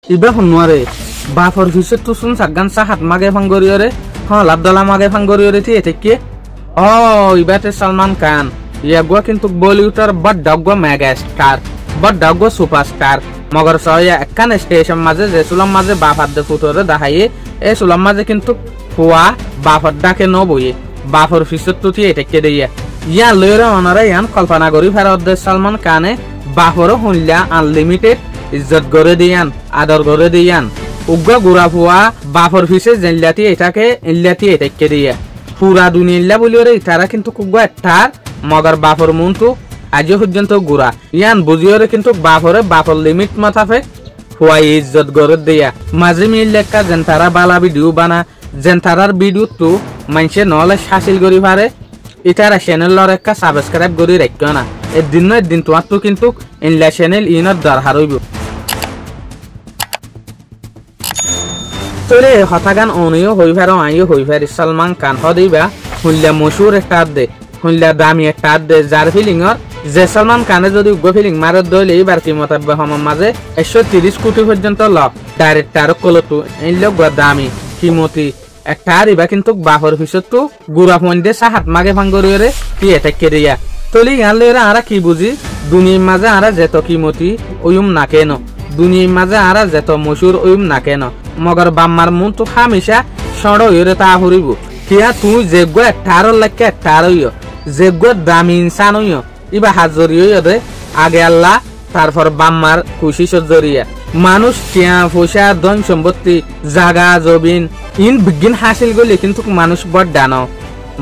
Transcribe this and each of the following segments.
ইবা হনুয়ারে বাফর ফিসে তো শুন সাগান সাহাত মাগে ফাঙ্গরিয়রে হ্যাঁ লাবদলা মাগে ফাঙ্গরিয়রে থিয়ে থেকে ও ইবাতে সালমান খান ইয়াগুয়া কিন্তু বলিউডের বড় মেগা স্টার বড় সুপারস্টার মগর সয়া একখান স্টেশন মাঝে যে সুলাম মাঝে বাফার দে ফুটরে দেখাইয়ে এই সুলাম মাঝে কিন্তু ফুয়া বাফর ডাকে ন বইয়ে বাফর ফিসে তো থিয়ে থেকে দিয়ে ইয়া লইরে অনারা ইয়ান কল্পনা করি ফেরত দে সালমান খানে বাফর হুনলা আনলিমিটেড ইজ্জত করে দিয়ান আদর করে দিয়ান উগ্র গুড়া ফুয়া বাফর ফিসে জেনলাতি এটাকে ইল্লাতি এটাকে দিয়ে পুরা দুনিয়া বলিওরে ইতারা কিন্তু কুগ্গা একটার মগর বাফর মুন্তু আজও পর্যন্ত গুড়া ইয়ান বুঝিওরে কিন্তু বাফর লিমিট মাথাফে ফুয়া ইজ্জত করে দিয়া মাঝে মিল লেখা যেন তারা বালা ভিডিও বানা যেন তারার ভিডিও তো মানুষে নহলে হাসিল করি পারে ইতারা চ্যানেলর একটা সাবস্ক্রাইব করে রাখো না একদিন তোমার তো কিন্তু ইনলা চ্যানেল ইনর দরকার হইব তোরে হতাগান অনিও হই ফের আইও হই ফের সালমান খান হদিবা হুল্লা মশহুর একটা দে হুল্লা দামি একটা দে যার ফিলিংর যে সালমান খানে যদি উগ্র ফিলিং মারত দইলে এবার কি মতাব্য হমার মাঝে 130 কোটি পর্যন্ত লক ডাইরেক্টর কলতু এই লোক দামি কিমতি একটা আরিবা কিন্তু বাফর ফিসত তো গুড়া ফন্ডে সাহাত মাগে ফাঙ্গরিয়রে কি এটা কেরিয়া তলি গানলেরা আরা কি বুঝি দুনিয়ার মাঝে আরা যেত কিমতি ওয়ুম না কেন দুনিয়ার মাঝে আরা যেত মশহুর ওয়ুম না কেন মগর বাম্মার মন তো হামেশা সড় হইরে তা হরিব কিয়া তুই যেগো 18 লাখ 18 যেগো দামি ইনসান হইও ইবা হাজরি হইও দে আগে আল্লাহ তারপর বাম্মার খুশি সজরিয়া মানুষ টিয়া পয়সা ধন সম্পত্তি জাগা জবিন ইন বিজ্ঞান হাসিল করলে কিন্তু মানুষ বড় ডানো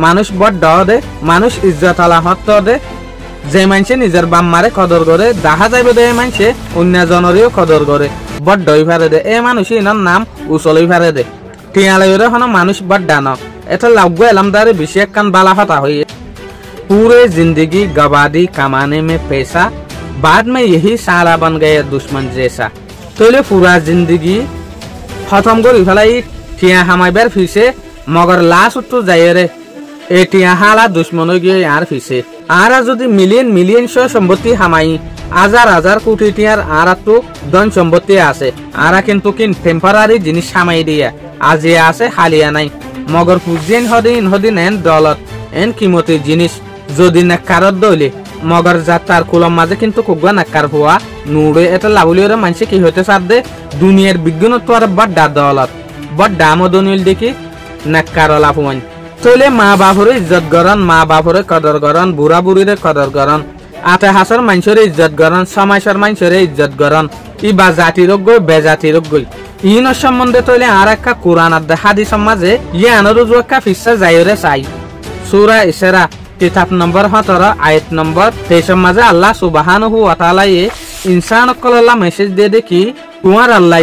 মানুষ বড় দে মানুষ ইজ্জত আলা হত দে যে মানুষে নিজের বাম্মারে কদর করে দেখা যাইবে দে মানুষে অন্য জনরেও কদর করে বড় দই ফারে দে এ মানুষ ইনার নাম উচলই ফারে দে টিয়ালে হন মানুষ বড় ডানো এটা লাগু এলামদারে বেশি একখান বালা হতা হয়ে पूरे जिंदगी गवा दी कमाने में पैसा बाद में यही साला बन गए दुश्मन जैसा तोले पूरा जिंदगी खत्म करी फेलाई टिया हमाइबार फिसे मगर लाश तो जाए रे ए टिया हाला दुश्मन गए यार फिसे आरा যদি মিলিয়ন সম্পত্তি হামাই হাজার কোটি টিয়ার আরা তো ধন সম্পত্তি আছে আরা কিন্তু টেম্পোরারি জিনিস হামাই দিয়া আজি আছে হালিয়া নাই মগর ফুজিন হদিন এন দলত এন কিমতি জিনিস যদি নাকারত দইলে মগর যাত্রার কুলম মাঝে কিন্তু কুগা নাকার হওয়া নুড়ে এটা লাভলিওরে মানুষ কি হইতে সারদে দুনিয়ার বিজ্ঞানত আর বড় দৌলত বড় দাম দনিল দেখি নাকার লাভমান তইলে মা বাপরে ইজ্জত করন মা বাপরে কদর করন বুড়া বুড়িরে কদর করন আতে হাসর মানুষের ইজ্জত করন সমাজের মানুষের ইজ্জত করন ই বা জাতির গই বেজাতির গই ইন সম্বন্ধে তইলে আর একটা কোরআন আর হাদিস মাঝে ইয়ানর জুকা ফিসা যায়রে চাই সূরা ইসরা কিতাব নম্বর 17 আয়াত নম্বর 23 মাঝে আল্লাহ সুবহানাহু ওয়া তাআলা ইনসান কল্লা মেসেজ দিয়ে দেখি তোমার আল্লাহ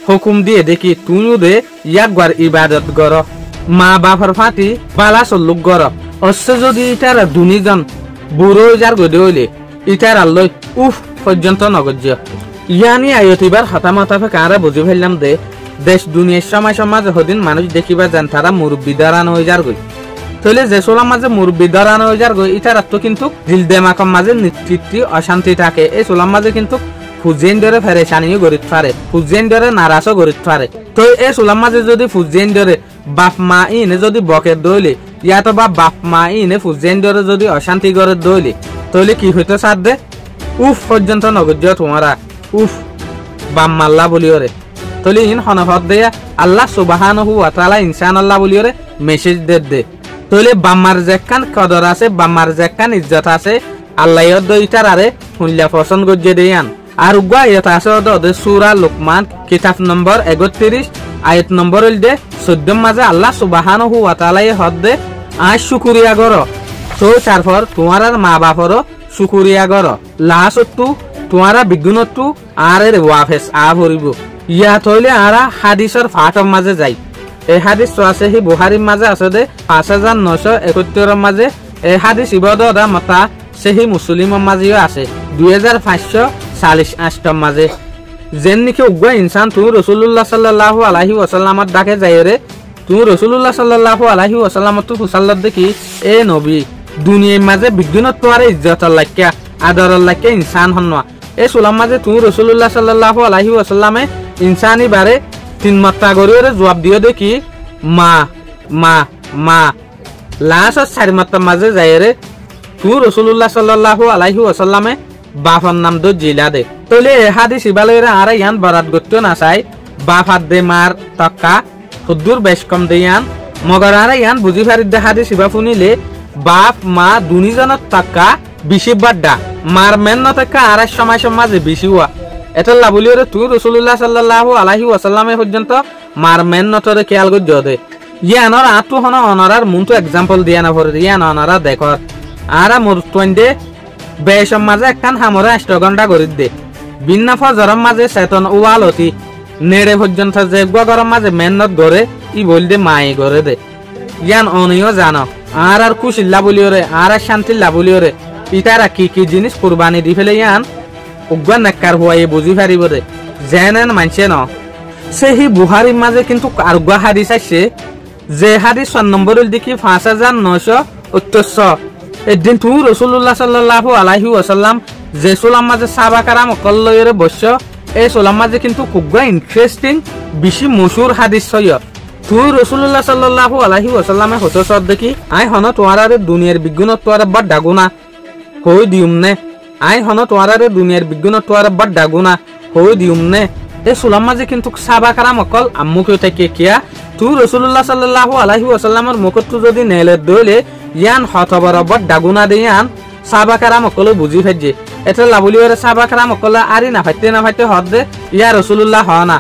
হুকুম দিয়ে দেখি তুমিও দে ইয়াকবার ইবাদত কর মা বাপর ফাতি বালা সল্লুক কর অশ্ব যদি ইটার দুনিজন বুড়ো যার গদে হইলে ইটার আল্লাহ উফ পর্যন্ত নগজ্য ইয়ানি আয়তিবার হতামতাফে কারা বুঝি ফেললাম দে দেশ দুনিয়ার সময় সমাজ হদিন মানুষ দেখিবা যান তারা মুরব্বি দাঁড়ানো হয়ে যার গই তইলে যে সোলার মাঝে মুরব্বি দাঁড়ানো হয়ে যার গই ইটার তো কিন্তু দিল দেমাকম মাঝে নেতৃত্ব অশান্তি থাকে এই সোলার মাঝে কিন্তু ফুজেন ধরে ফেরেশানিও গরিত পারে ফুজেন ধরে নারাজও গরিত পারে তো এই সোলার মাঝে যদি ফুজেন ধরে বাপ মা ইনে যদি বকে দইলে ইয়াতো বা বাপ মা ইনে ফুজেন ধরে যদি অশান্তি করে দইলে তইলে কি হইতে সার দে উফ পর্যন্ত নগজ্য তোমারা উফ বাম মাল্লা বলিওরে তইলে ইন হনফত দেয়া আল্লাহ সুবহানাহু ওয়া তাআলা ইনসান আল্লাহ বলিওরে মেসেজ দে তইলে বাম্মার যেখান কদর আছে বাম্মার যেখান ইজ্জত আছে আল্লাহ ইটার আরে হুল্লা পছন্দ গজ্জে দেয়ান আর উগা ইয়ত আছে দে সূরা লুকমান কিতাব নম্বর 31 আয়াত নম্বর 14 মাঝে আল্লাহ সুবহানাহু ওয়া তাআলা হদে আজ শুকরিয়া করো তো তারপর তোমার মা বাপরও শুকরিয়া করো লাস্টু তোমারা বিজ্ঞানতু আরে ওয়াফেস আ ভরিব ইয়া তইলে আরা হাদিসের ফাটম মাঝে যাই এই হাদিস তো আছে হি বুখারীর মাঝে আছে দে 5971 মাঝে এই হাদিস ইবাদত মতা সেহি মুসলিমের মাঝেও আছে 2548 মাঝে যেন নাকি উগ্র ইনসান তুমি রাসূলুল্লাহ সাল্লাল্লাহু আলাইহি ওয়াসাল্লামর ডাকে যায়রে তুমি রাসূলুল্লাহ সাল্লাল্লাহু আলাইহি ওয়াসাল্লামর তো ফুসাল্লাত দেখি এ নবী দুনিয়ার মাঝে বিজ্ঞানত তো আর ইজ্জতর লাক্কা আদরর লাক্কা ইনসান হনওয়া এই সুলাম মাঝে তুমি রাসূলুল্লাহ সাল্লাল্লাহু আলাইহি ওয়াসাল্লামে ইনসানি বারে 3 মাত্রা গরিয়রে জবাব দিও দেখি মা মা মা লাস্ট 4 মাত্রা মাঝে যায়রে তু রাসূলুল্লাহ সাল্লাল্লাহু আলাইহি ওয়াসাল্লামে বাফার নাম দো জিলা দে তলে হাদিস ইবালরে আর ইয়ান বরাত গত্য না চাই বাফার দে মার তক্কা হুদ্দুর বেশ কম দেয়ান মগর আর ইয়ান বুঝি ফারিদ দে হাদিস ইবা শুনিলে বাপ মা দুনিজনের তক্কা বেশি বাড্ডা মার মেন ন তক্কা আর সময় সমাজে বেশি হওয়া এটা লাবলিয়রে তু রাসূলুল্লাহ সাল্লাল্লাহু আলাইহি ওয়াসাল্লামে পর্যন্ত মার মেন নতরে খেয়াল গজ্জ দে ইয়ানর আতু হন অনারার মুনতো एग्जांपल দিয়া না পড়ে ইয়ান অনারা দেখো আরা মোর টন্ডে বেশম মাঝে একখান হামরা 8 ঘন্টা করি দে বিন্না ফজরম মাঝে চেতন ওয়ালতি নেড়ে পর্যন্ত যে গরম মাঝে মেহনত করে ই বল দে মাই করে দে ইয়ান অনিও জানো আর খুশিল্লা বলিওরে আর শান্তিল্লা বলিওরে ইতারা কি কি জিনিস কুরবানি দি ফেলে ইয়ান উগ্র নাকার হওয়াই বুঝি পারিব দে জেনেন মানছে ন সেই বুহারি মাঝে কিন্তু আরগা হাদিস আছে যে হাদিস 1 নম্বরের দিকে 5978 এদিন তু রাসূলুল্লাহ সাল্লাল্লাহু আলাইহি ওয়াসাল্লাম যে সুলাম মাঝে সাহাবা کرام কল্লয়রে বসছ এই সুলাম মাঝে কিন্তু খুব ইন্টারেস্টিং বেশি মশহুর হাদিস হয় তু রাসূলুল্লাহ সাল্লাল্লাহু আলাইহি ওয়াসাল্লামে হতো সব দেখি আই হন তোয়ারে দুনিয়ার বিজ্ঞান তোয়ারে বড় ডাগুনা হই দিউমনে আই হন তোয়ারে দুনিয়ার বিজ্ঞান তোয়ারে বড় ডাগুনা হই দিউমনে এই সুলাম মাঝে কিন্তু সাহাবা کرام কল আম্মুকে থেকে কিয়া তু রাসূলুল্লাহ সাল্লাল্লাহু আলাইহি ওয়াসাল্লামের মুখত যদি নেলে দইলে ইয়ান হতবরবর ডাগুনা দিয়ান সাহাবা کرام কল বুঝি ফেজে এটা লাবলিওরে সাহাবা کرام কল আরি না ফাইতে হদ দে ইয়া রাসূলুল্লাহ হনা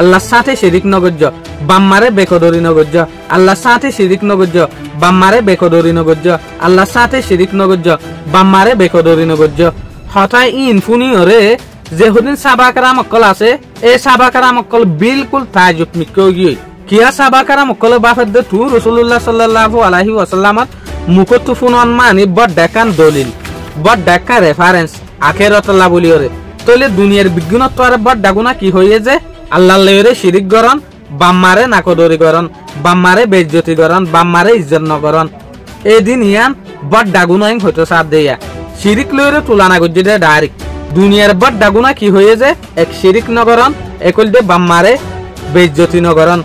আল্লাহর সাথে শিরিক নগজ্জ বাম্মারে বেকদরি নগজ্জ আল্লাহর সাথে শিরিক নগজ্জ বাম্মারে বেকদরি নগজ্জ আল্লাহর সাথে শিরিক নগজ্জ বাম্মারে বেকদরি নগজ্জ হতাই ইনফুনিওরে যে হদিন সাহাবা کرام কল আছে এই সাহাবা کرام কল বিলকুল তাজুব মিকগি কিয়া সাহাবা کرام কল বাফদ তু রাসূলুল্লাহ সাল্লাল্লাহু আলাইহি ওয়াসাল্লামত মুকত ফুনন মানি বড় দেখান দলিল বড় দেখা রেফারেন্স আখিরাত লাবলিওরে তলে দুনিয়ার বিজ্ঞানত আর বড় ডাগুনা কি হইয়ে যে আল্লাহর লয়রে শিরিক গরন বাম্মারে নাকদরি গরন বাম্মারে বেইজ্জতি গরন বাম্মারে ইজ্জত নগরন এদিন ইয়ান বড় ডাগুনা হইতো সাথ দেয়া শিরিক লয়রে তুলনা গজ্জি দে ডাইরেক্ট দুনিয়ার বড় ডাগুনা কি হইয়ে যে এক শিরিক নগরন একল দে বাম্মারে বেইজ্জতি নগরন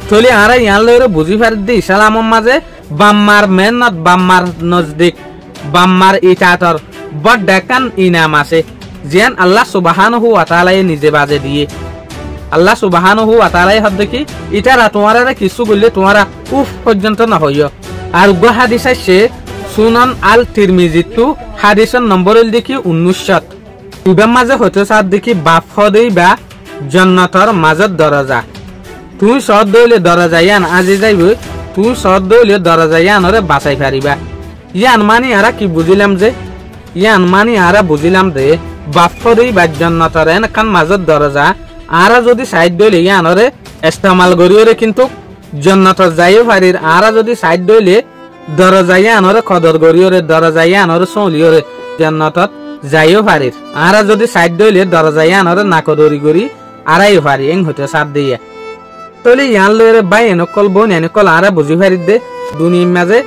তলে আরা ইয়ান লয়রে বুঝি ফার দি ইসলামের মাঝে বাম্মার মেহনত বাম্মার নজদিক বাম্মার ইতাতর বড় দেখান ইনাম আছে যেন আল্লাহ সুবহানাহু ওয়া তাআলা নিজে বাজে দিয়ে আল্লাহ সুবহানাহু ওয়া তাআলা হদ দেখি ইতারা তোমারে কিছু বললে তোমারা উফ পর্যন্ত না হইও আর গো হাদিস আছে সুনান আল তিরমিজি টু হাদিসের নম্বরের দেখি 19 ইবাম মাঝে হতে সাথ দেখি বাপ হদেই বা জান্নাতের মাঝের দরজা তুই সদ দইলে দরজা ইয়ান আজি যাইব তুই সদ দইলে দরজা ইয়ানরে বাঁচাই পারিবা ইয়ান মানি আরা কি বুঝিলাম যে ইয়ান মানি আরা বুঝিলাম দে বাপ হদেই বা জান্নাতের এনকান মাঝের দরজা আরা যদি সাইড দইলে ইয়ানরে ইস্তেমাল করিওরে কিন্তু জান্নাতে যাইও পারির আরা যদি সাইড দইলে দরজা ইয়ানরে কদর করিওরে দরজা ইয়ানরে সলিওরে জান্নাতত যাইও পারির আরা যদি সাইড দইলে দরজা ইয়ানরে নাকদরি করি আরাই পারি এং হতে সাথ দিয়া তলে ইয়ান লয়রে বাই এনকল বোন এনকল আরা বুঝি পারির দে দুনিয়ার মাঝে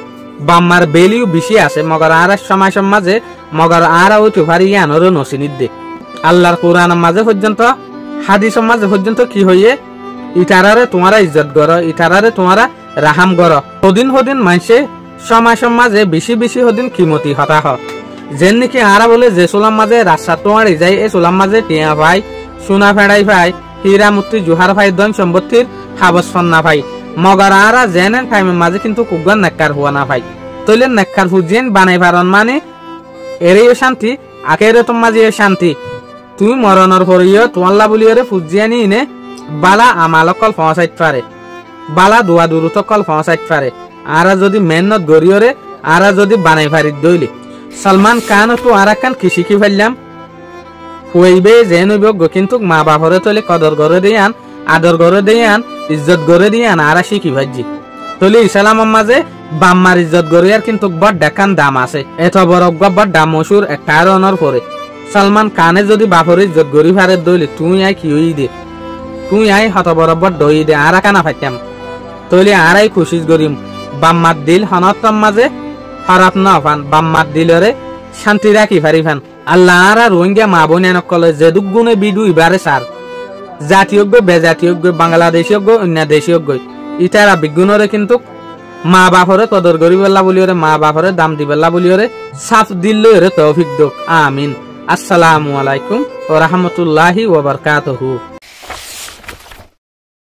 বাম্মার ভ্যালিউ বেশি আছে মগর আরা সময় মাঝে মগর আরা হইতে পারি ইয়ানরে নসিনিদ দে আল্লাহর কোরআনের মাঝে পর্যন্ত হাদিসের মাঝে পর্যন্ত কি হইয়ে ইতারারে তোমারা ইজ্জত করো ইতারারে তোমারা রাহাম করো হদিন হদিন মানছে সময় মাঝে বেশি বেশি হদিন কিমতি হতা হ যেন নাকি আরা বলে যে সোলাম মাঝে রাস্তা তোমার যায় এই সোলাম মাঝে টিয়া ভাই সোনা ফেড়াই ভাই হীরা মুক্তি জোহার ভাই ধন সম্পত্তির হাবস ফন্না ভাই মগর আরা জেন টাইমের মাঝে কিন্তু কুগান নেককার হওয়া না ভাই তৈলেন নেককার হুজিয়েন বানাই পারন মানে এরেও শান্তি আখেরে তোম মাঝে শান্তি তুই মরণর পরিও তোমাল্লা বলিওরে ফুজিয়ানি ইনে বালা আমালক কল পৌঁছাইত পারে বালা দোয়া দূরত কল পৌঁছাইত পারে আরা যদি মেহনত গরিওরে আরা যদি বানাই পারিত দইলে সলমান খান তো আরা খান কি শিখি ফেললাম হইবে যেন হইব কিন্তু মা বাপরে তলে কদর করে দিয়ান আদর করে দিয়ান ইজ্জত করে দিয়ান আরা শিখি ভাজি তলে ইসলামের মাঝে বাম্মার ইজ্জত গরিয়ার কিন্তু বড় দেখান দাম আছে এত বড় বড় দাম মশুর একটা অনর পরে সলমান খানে যদি বাপরে ইজ্জত গরি ফারে দইলে তুই আই কি হই দে তুই আই হত বরাবর দই দে আরা কানা ফাইতাম তলে আরাই খুশি করিম বাম্মার দিল হনতম মাঝে খারাপ না ফান বাম্মার দিলরে শান্তি রাখি ফারি ফান আল্লাহ আর রোহিঙ্গা মা বোন কলে যে দুগুণে বিদু ইবারে সার জাতীয়জ্ঞ বেজাতীয়জ্ঞ বাংলাদেশীয়জ্ঞ অন্য দেশীয়জ্ঞ ইটারা বিজ্ঞানরে কিন্তু মা বাপরে কদর করিবেলা বলিওরে মা বাপরে দাম দিবেলা বলিওরে সাফ দিল্লরে তৌফিক দোক আমিন। আসসালামু আলাইকুম ওয়া রাহমাতুল্লাহি ওয়া বারাকাতুহু।